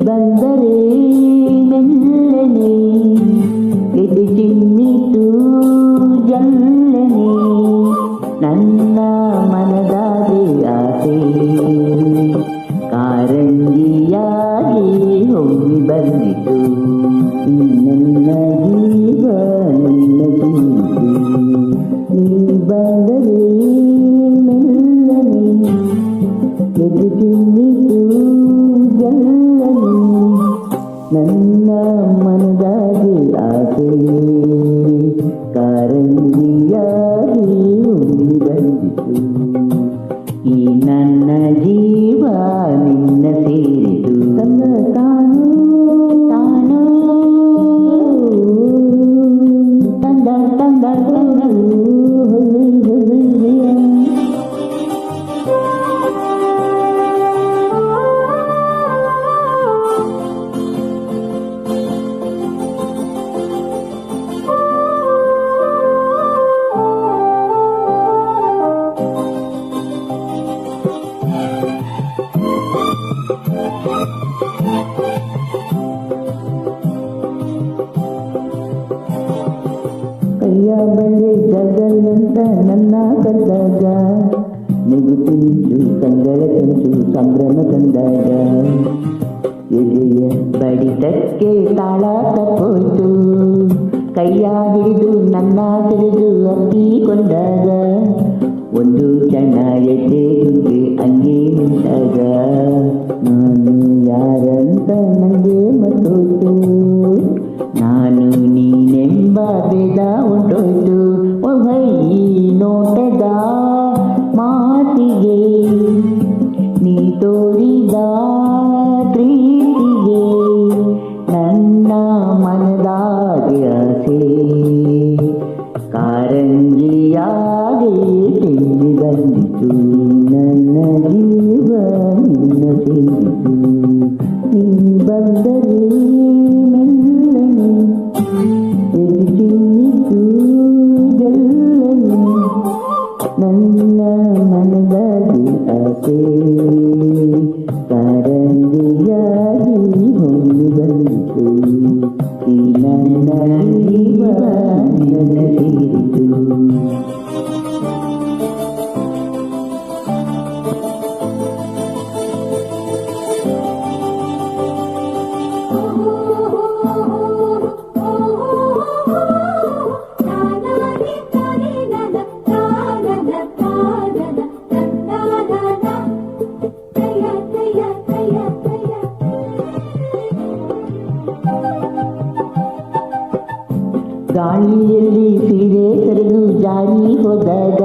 ಬಂದರೆ ಮೆಲ್ಲನೆ ಎದೆ ಚಿಮ್ಮಿತು ಜಲ್ಲನೆ ನನ್ನ ಮನದಾಗೆ ಆಸೆ ಕಾರಂಜಿಯಾಗಿ ಹೊಮ್ಮಿ ಬಂದಿತು ನನ್ನ ಜೀವ ನಿನ್ನ ತುಂಬಿತು ನೀ ಬಂದರೆ ಮೆಲ್ಲನೆ ಎದೆ ಚಿಮ್ಮಿತು ನನ್ನ ಮನದಾಗಿ ಆಸೆ ಕಾರಂಜಿಯಾಗಿ ಉಮ್ಮಿ ಬಂದಿತು ಈ ನನ್ನ ಜೀವ ನಿನ್ನ ಸೇರಿತು ತನ್ನ ತಾನು ತಾನು ತಂದ ತಂದ ಕೈಯ ಬಳ್ಳಿ ಗಗನಂತ ನನ್ನ ಕಂದಾಗ ನಿಗುತ್ತಿಂಚು ಕಂಗಳ ಕಂಚು ಸಂಭ್ರಮ ತಂದಾಗ ಎದೆಯ ಬಡಿತಕ್ಕೆ ತಾಳ ತಪ್ಪೋಯ್ತು ಕೈಯ ಹಿಡಿದು ನನ್ನ ತಿಳಿದು ಅಪ್ಪಿಕೊಂಡಾಗ ಒಂದು ಕ್ಷಣ ಎದೆ ಗುಂಗೆ ಹಂಗೆ ನಿಂತಾಗ ನಾನು ಯಾರಂತ ನನಗೆ ಮತ್ತೋಯ್ತು ನಾನು ನೀನೆಂಬ ಭೇದ ಉಂಟೋಯ್ತು ಓಹೈ ನೋಟದ ಮಾತಿಗೆ ನೀ ತೋರಿದ ಪ್ರೀತಿಗೆ ನನ್ನ ಮನದಾಗೆ ಆಸೆ ಕಾರಂಜಿಯಾಗಿ ತಿಂಡಿ ಬಂದಿತು ನನ್ನ ಜೀವ ನಿನ್ನ ಸೇರಿತು ನೀ ಬಂದರೆ ಮೆಲ್ಲನೆ ಎದೆ ಚಿಮ್ಮಿತು ಜಲ್ಲನೆ ನನ್ನ ಮನದಾಗಿ ಆಸೆ ಕಾರಂಜಿಯಾಗಿ ಹೊಮ್ಮಿ ಬಂದಿತು ಈ ನನ್ನ ಜೀವ ನಿನ್ನ ಸೇರಿತು ಗಾಳಿಯಲ್ಲಿ ಸೀರೆ ಕರೆದು ಜಾರಿ ಹೋದಾಗ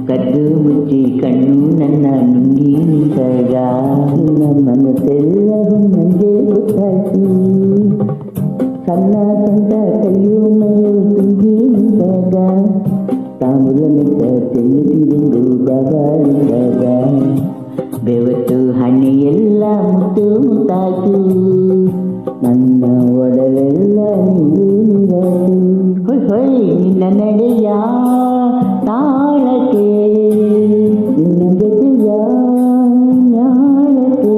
ಕದ್ದು ಮುಚ್ಚಿ ಕಣ್ಣು ನನ್ನ ನುಂಗಿ ನಿಂತಾಗ ನನ್ನ ಮನಸ್ಸೆಲ್ಲವೂ ನನಗೆ ಗೊತ್ತಾಯ್ತು ಸಣ್ಣ ಸಣ್ಣ ಕೈಯು ಮೈಯು ತುಂಬಿ ನಿಂತಾಗ ತಾಂಬೂಲ ಮೆತ್ತ ತೆಲ್ಲಿಸಿಕೊಂಡು ಬಾಗಾಡಿದಾಗ ಬೆವತ್ತು ಹಣ್ಣೆಲ್ಲ ಮುತ್ತು ಮುತ್ತಾಯ್ತು ನನ್ನ ಒಡವೆಲ್ಲ ನೀರು ಹೊಯ್ ಹೊಯ್ ನಿನ್ನ ನಡೆಯ ತಾಳಕ್ಕೆ ನಿನ್ನ ಜೊತೆಯ ನ್ಯಾಳಕ್ಕೆ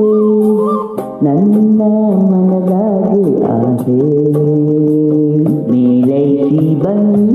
ನನ್ನ ಮನದಾಗಿ ಆಸೆ ಮೇಲೈಸಿ ಬಂದ